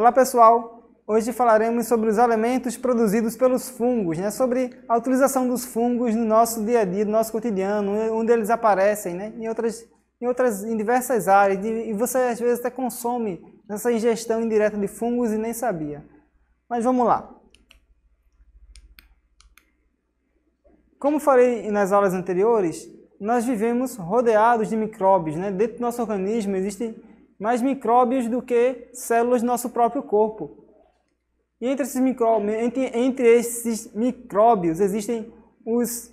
Olá pessoal, hoje falaremos sobre os alimentos produzidos pelos fungos, sobre a utilização dos fungos no nosso dia a dia, no nosso cotidiano, onde eles aparecem, em diversas áreas, e você às vezes até consome essa ingestão indireta de fungos e nem sabia. Mas vamos lá. Como falei nas aulas anteriores, nós vivemos rodeados de micróbios, Dentro do nosso organismo existem mais micróbios do que células do nosso próprio corpo. E entre esses micróbios existem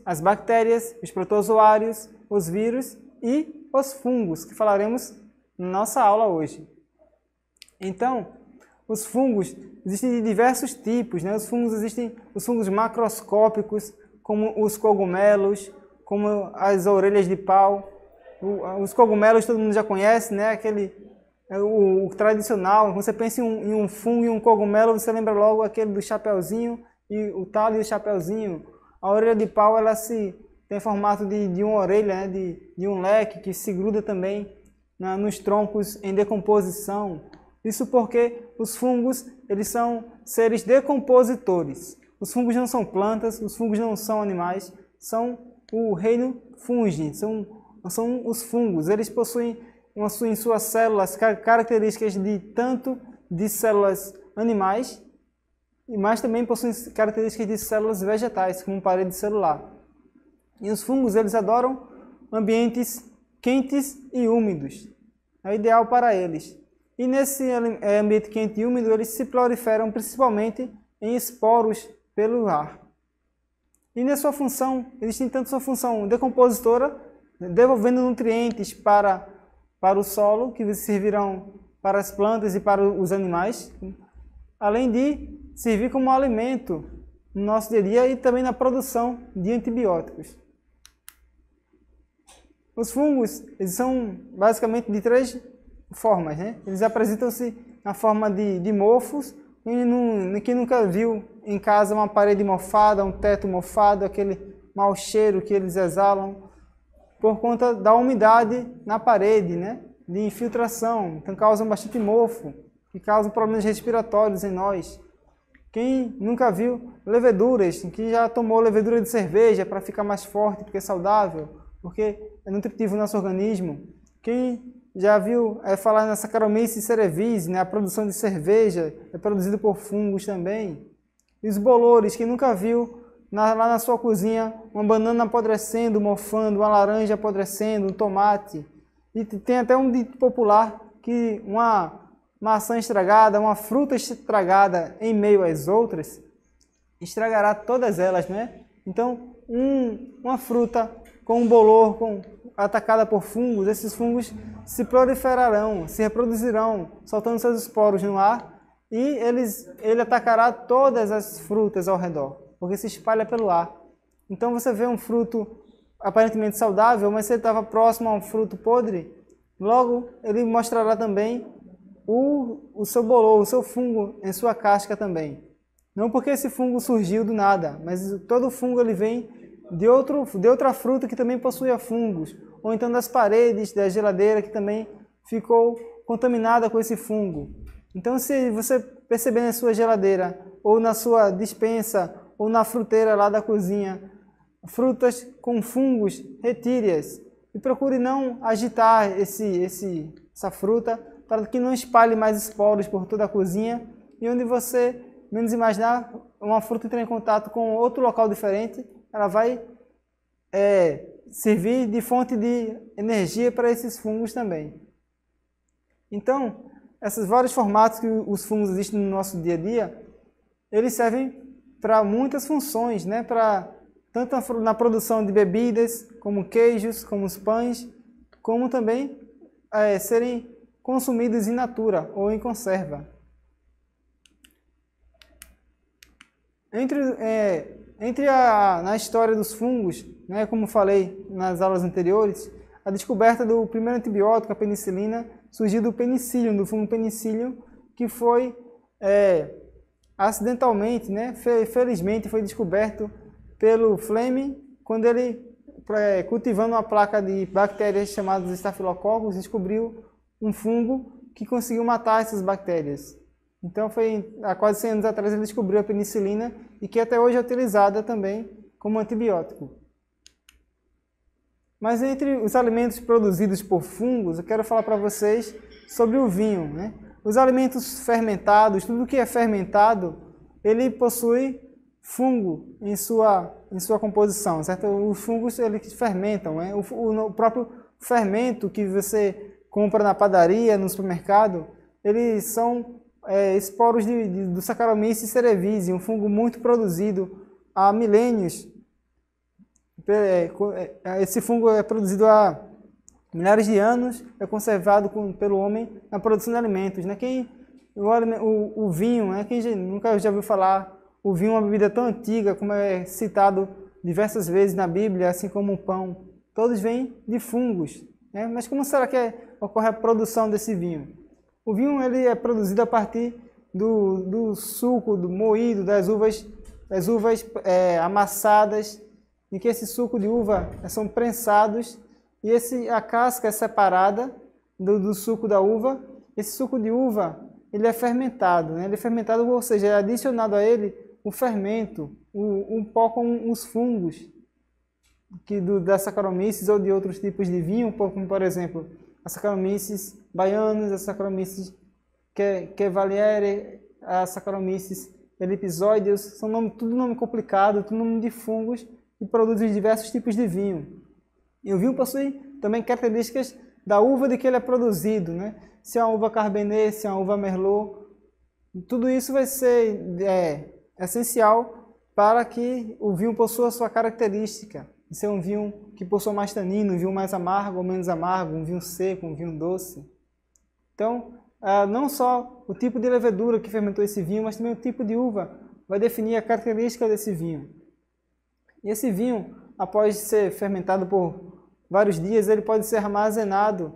as bactérias, os protozoários, os vírus e os fungos, que falaremos na nossa aula hoje. Então, os fungos existem de diversos tipos, Existem os fungos macroscópicos, como os cogumelos, como as orelhas de pau. Os cogumelos todo mundo já conhece, o tradicional. Quando você pensa em um fungo e um cogumelo, você lembra logo aquele do chapeuzinho, e o talo e o chapeuzinho. A orelha de pau tem formato de uma orelha, de um leque que se gruda também nos troncos em decomposição. Isso porque os fungos eles são seres decompositores. Os fungos não são plantas, os fungos não são animais, são o reino fungi, são os fungos. Eles possuem em suas células características tanto de células animais, mas também possuem características de células vegetais, como parede celular. E os fungos eles adoram ambientes quentes e úmidos. É ideal para eles. E nesse ambiente quente e úmido, eles se proliferam principalmente em esporos pelo ar. E na sua função, existe tanto sua função decompositora, devolvendo nutrientes para o solo, que servirão para as plantas e para os animais, além de servir como alimento no nosso dia a dia e também na produção de antibióticos. Os fungos eles são basicamente de três formas. Eles apresentam-se na forma de mofos. Quem nunca viu em casa uma parede mofada, um teto mofado, aquele mau cheiro que eles exalam por conta da umidade na parede, de infiltração. Então causam bastante mofo, que causam problemas respiratórios em nós. Quem nunca viu leveduras, quem já tomou levedura de cerveja para ficar mais forte, porque é saudável, porque é nutritivo no nosso organismo. Quem já viu falar na Saccharomyces cerevisiae, a produção de cerveja é produzida por fungos também. E os bolores, quem nunca viu lá na sua cozinha uma banana apodrecendo, mofando, uma laranja apodrecendo, um tomate. E tem até um dito popular que uma maçã estragada, uma fruta estragada em meio às outras, estragará todas elas, Então, uma fruta com um bolor atacada por fungos, esses fungos se proliferarão, se reproduzirão, soltando seus esporos no ar, e ele atacará todas as frutas ao redor, porque se espalha pelo ar. Então você vê um fruto aparentemente saudável, mas se ele estava próximo a um fruto podre, logo ele mostrará também o seu bolor, o seu fungo em sua casca também. Não porque esse fungo surgiu do nada, mas todo fungo ele vem de outra fruta que também possui fungos, ou então das paredes da geladeira que também ficou contaminada com esse fungo. Então, se você perceber na sua geladeira, ou na sua despensa, ou na fruteira lá da cozinha, frutas com fungos, retire-as. E procure não agitar essa fruta para que não espalhe mais esporos por toda a cozinha. E onde você, menos imaginar, uma fruta entrar em contato com outro local diferente, ela vai servir de fonte de energia para esses fungos também. Então, esses vários formatos que os fungos existem no nosso dia a dia, eles servem para muitas funções, tanto na produção de bebidas, como queijos, como os pães, como também serem consumidos in natura ou em conserva. Na história dos fungos, como falei nas aulas anteriores, a descoberta do primeiro antibiótico, a penicilina, surgiu do penicillium, do fungo penicillium, que foi acidentalmente, felizmente foi descoberto pelo Fleming, quando ele, cultivando uma placa de bactérias chamadas estafilococcus, descobriu um fungo que conseguiu matar essas bactérias. Então há quase 100 anos atrás ele descobriu a penicilina e que até hoje é utilizada também como antibiótico. Mas entre os alimentos produzidos por fungos, eu quero falar para vocês sobre o vinho, né? Os alimentos fermentados, tudo que é fermentado, ele possui fungo em sua composição, certo? Os fungos eles fermentam, né? O próprio fermento que você compra na padaria, no supermercado, eles são esporos do Saccharomyces cerevisiae, um fungo muito produzido há milênios. Esse fungo é produzido há milhares de anos, é conservado pelo homem na produção de alimentos. Né? O vinho, né? Quem nunca já ouviu falar, o vinho é uma bebida tão antiga, como é citado diversas vezes na Bíblia, assim como o pão. Todos vêm de fungos. Né? Mas como será que ocorre a produção desse vinho? O vinho ele é produzido a partir do suco, do moído, das uvas amassadas, em que esse suco de uva são prensados e a casca é separada do suco da uva. Esse suco de uva ele é fermentado, né? Ele é fermentado, ou seja, é adicionado a ele o fermento, um pó com os fungos da Saccharomyces ou de outros tipos de vinho, como por exemplo a Saccharomyces baianus, a Saccharomyces Cavalieri, a Saccharomyces ellipsoideus, são tudo nome complicado, tudo nome de fungos que produzem diversos tipos de vinho. E o vinho possui também características da uva de que ele é produzido, né? Se é uma uva Cabernet, se é uma uva Merlot, tudo isso vai ser essencial para que o vinho possua a sua característica. Ser um vinho que possua mais tanino, um vinho mais amargo ou menos amargo, um vinho seco, um vinho doce. Então, não só o tipo de levedura que fermentou esse vinho, mas também o tipo de uva vai definir a característica desse vinho. E esse vinho, após ser fermentado por vários dias, ele pode ser armazenado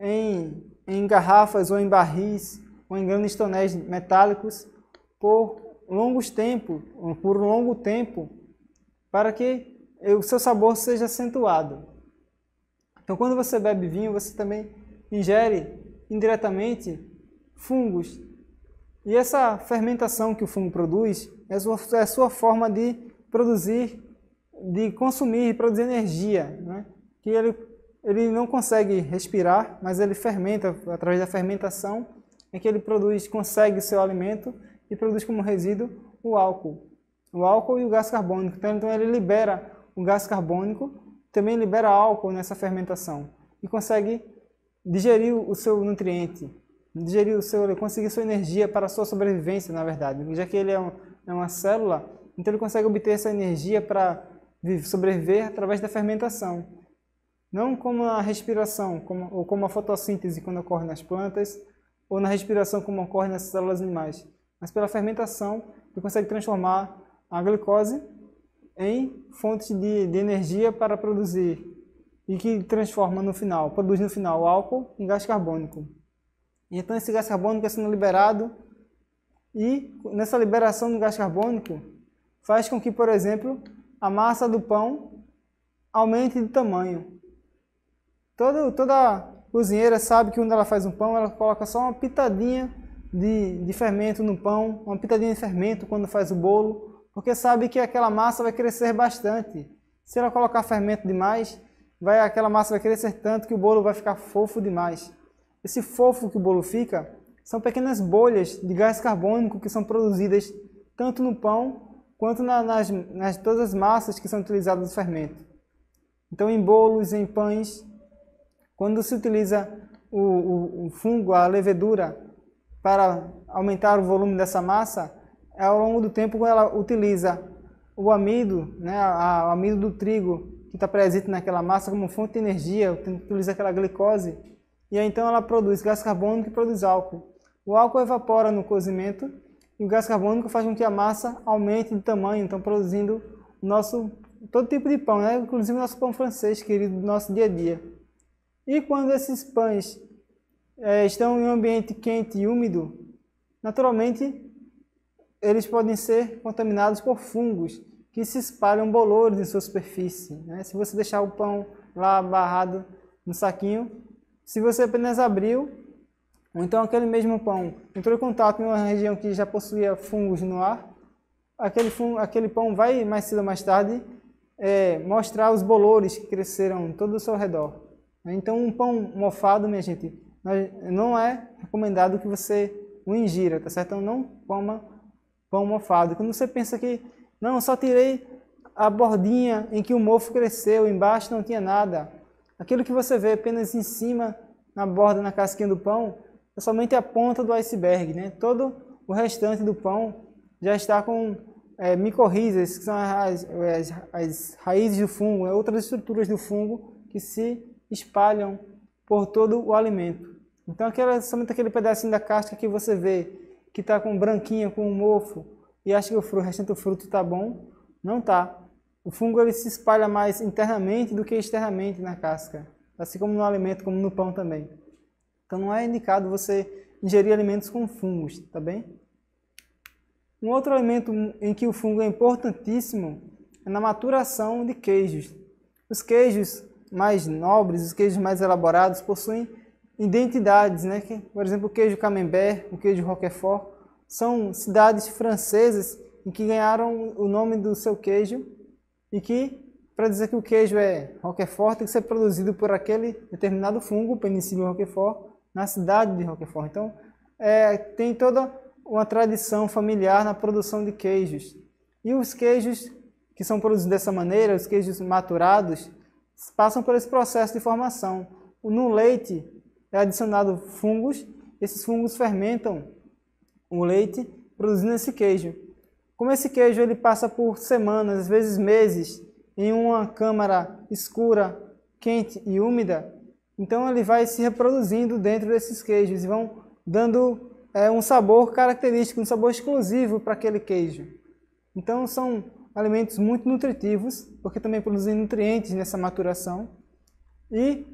em garrafas ou em barris ou em grandes tonéis metálicos por um longo tempo, para que o seu sabor seja acentuado. Então, quando você bebe vinho, você também ingere indiretamente fungos. E essa fermentação que o fungo produz é a sua forma de produzir, de consumir e produzir energia, né? Que ele não consegue respirar, mas ele fermenta, através da fermentação, é que ele consegue o seu alimento e produz como resíduo o álcool e o gás carbônico. Então ele libera o gás carbônico, também libera álcool nessa fermentação e consegue digerir o seu nutriente, conseguir sua energia para a sua sobrevivência, na verdade. Já que ele é uma célula, então ele consegue obter essa energia para sobreviver através da fermentação. Não como a respiração, ou como a fotossíntese quando ocorre nas plantas, ou na respiração como ocorre nas células animais, mas pela fermentação ele consegue transformar a glicose em fontes de energia para produzir, e que produz no final álcool e gás carbônico. Então esse gás carbônico é sendo liberado, e nessa liberação do gás carbônico faz com que, por exemplo, a massa do pão aumente de tamanho. Toda cozinheira sabe que quando ela faz um pão, ela coloca só uma pitadinha de fermento no pão, uma pitadinha de fermento quando faz o bolo, porque sabe que aquela massa vai crescer bastante. Se ela colocar fermento demais, aquela massa vai crescer tanto que o bolo vai ficar fofo demais. Esse fofo que o bolo fica são pequenas bolhas de gás carbônico que são produzidas tanto no pão quanto nas todas as massas que são utilizadas no fermento. Então, em bolos, em pães, quando se utiliza o fungo, a levedura, para aumentar o volume dessa massa, ao longo do tempo ela utiliza o amido, né, o amido do trigo, que está presente naquela massa como fonte de energia, utiliza aquela glicose, e aí então ela produz gás carbônico e produz álcool. O álcool evapora no cozimento, e o gás carbônico faz com que a massa aumente de tamanho, então produzindo todo tipo de pão, né? Inclusive o nosso pão francês, querido, do nosso dia a dia. E quando esses pães estão em um ambiente quente e úmido, naturalmente eles podem ser contaminados por fungos que se espalham bolores em sua superfície, né? Se você deixar o pão lá barrado no saquinho, se você apenas abriu, ou então aquele mesmo pão entrou em contato em uma região que já possuía fungos no ar, aquele pão vai mais cedo ou mais tarde mostrar os bolores que cresceram todo ao seu redor. Então um pão mofado, minha gente, não é recomendado que você o ingira, tá certo? Então não coma pão mofado. Quando você pensa que, não, só tirei a bordinha em que o mofo cresceu, embaixo não tinha nada. Aquilo que você vê apenas em cima, na borda, na casquinha do pão, é somente a ponta do iceberg, né? Todo o restante do pão já está com micorrizas, que são as raízes do fungo, outras estruturas do fungo que se espalham por todo o alimento. Então, somente aquele pedacinho da casca que você vê, que está com branquinha, com um mofo, e acha que o restante do fruto está bom, não está. O fungo ele se espalha mais internamente do que externamente na casca, assim como no alimento, como no pão também. Então, não é indicado você ingerir alimentos com fungos, tá bem? Um outro alimento em que o fungo é importantíssimo é na maturação de queijos. Os queijos mais nobres, os queijos mais elaborados, possuem identidades, né? Por exemplo, o queijo Camembert, o queijo Roquefort, são cidades francesas em que ganharam o nome do seu queijo e que, para dizer que o queijo é Roquefort, tem que ser produzido por aquele determinado fungo, Penicillium roquefort, na cidade de Roquefort. Então, tem toda uma tradição familiar na produção de queijos. E os queijos que são produzidos dessa maneira, os queijos maturados, passam por esse processo de formação. No leite é adicionado fungos, esses fungos fermentam o leite, produzindo esse queijo. Como esse queijo ele passa por semanas, às vezes meses, em uma câmara escura, quente e úmida, então ele vai se reproduzindo dentro desses queijos e vão dando um sabor característico, um sabor exclusivo para aquele queijo. Então são alimentos muito nutritivos, porque também produzem nutrientes nessa maturação e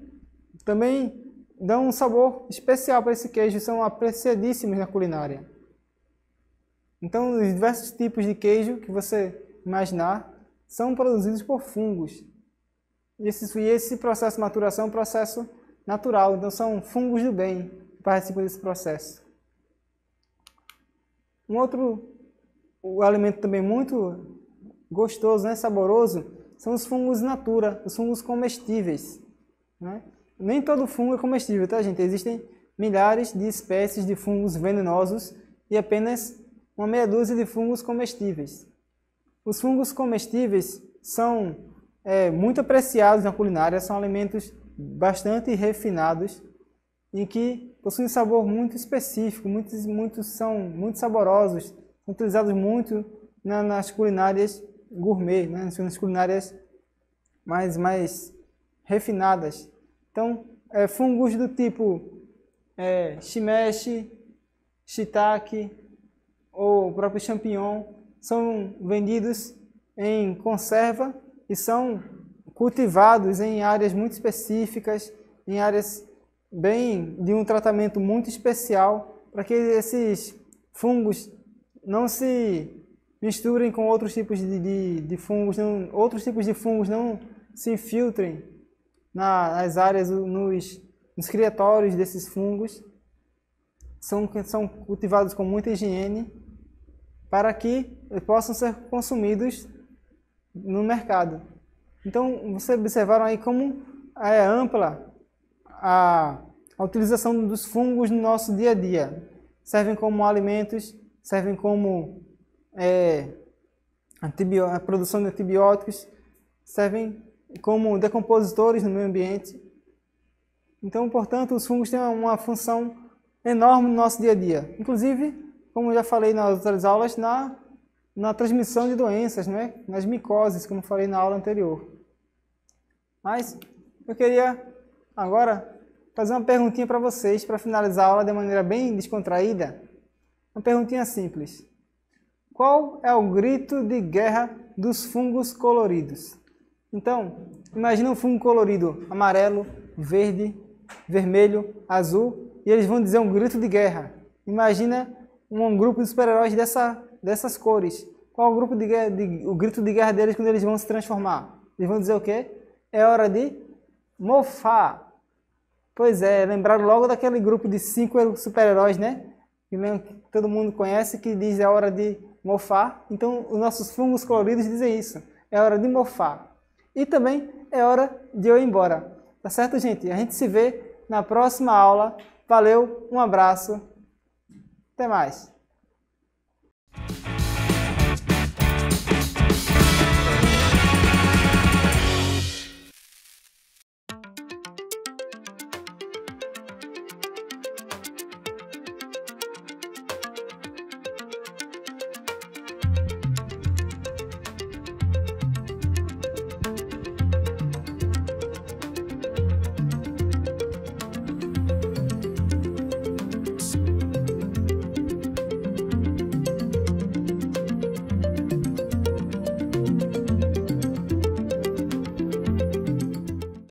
também dão um sabor especial para esse queijo, são apreciadíssimos na culinária. Então os diversos tipos de queijo que você imaginar são produzidos por fungos. E esse processo de maturação é um processo natural, então são fungos do bem que participam desse processo. Um outro alimento também muito gostoso, né, saboroso, são os fungos natura, os fungos comestíveis. Né? Nem todo fungo é comestível, tá, gente? Existem milhares de espécies de fungos venenosos e apenas uma meia dúzia de fungos comestíveis. Os fungos comestíveis são muito apreciados na culinária, são alimentos bastante refinados e que possuem um sabor muito específico, muitos são muito saborosos, são utilizados muito nas culinárias gourmet, né? Nas culinárias mais refinadas. Então, fungos do tipo shimeji, shiitake ou o próprio champignon são vendidos em conserva e são cultivados em áreas muito específicas, em áreas de um tratamento muito especial, para que esses fungos não se misturem com outros tipos de fungos, outros tipos de fungos não se infiltrem nas áreas, nos criatórios desses fungos. São cultivados com muita higiene para que possam ser consumidos no mercado. Então, vocês observaram aí como é ampla a utilização dos fungos no nosso dia a dia. Servem como alimentos, servem como a produção de antibióticos, servem como decompositores no meio ambiente. Então, portanto, os fungos têm uma função enorme no nosso dia a dia. Inclusive, como eu já falei nas outras aulas, na transmissão de doenças, né? Nas micoses, como falei na aula anterior. Mas eu queria agora fazer uma perguntinha para vocês, para finalizar a aula de maneira bem descontraída. Uma perguntinha simples. Qual é o grito de guerra dos fungos coloridos? Então, imagina um fungo colorido amarelo, verde, vermelho, azul, e eles vão dizer um grito de guerra. Imagina um grupo de super-heróis dessas cores. Qual é o grito de guerra deles quando eles vão se transformar? Eles vão dizer o quê? É hora de mofar. Pois é, lembraram logo daquele grupo de 5 super-heróis, né? Que todo mundo conhece, que diz é hora de mofar. Então, os nossos fungos coloridos dizem isso. É hora de mofar. E também é hora de eu ir embora. Tá certo, gente? A gente se vê na próxima aula. Valeu, um abraço. Até mais.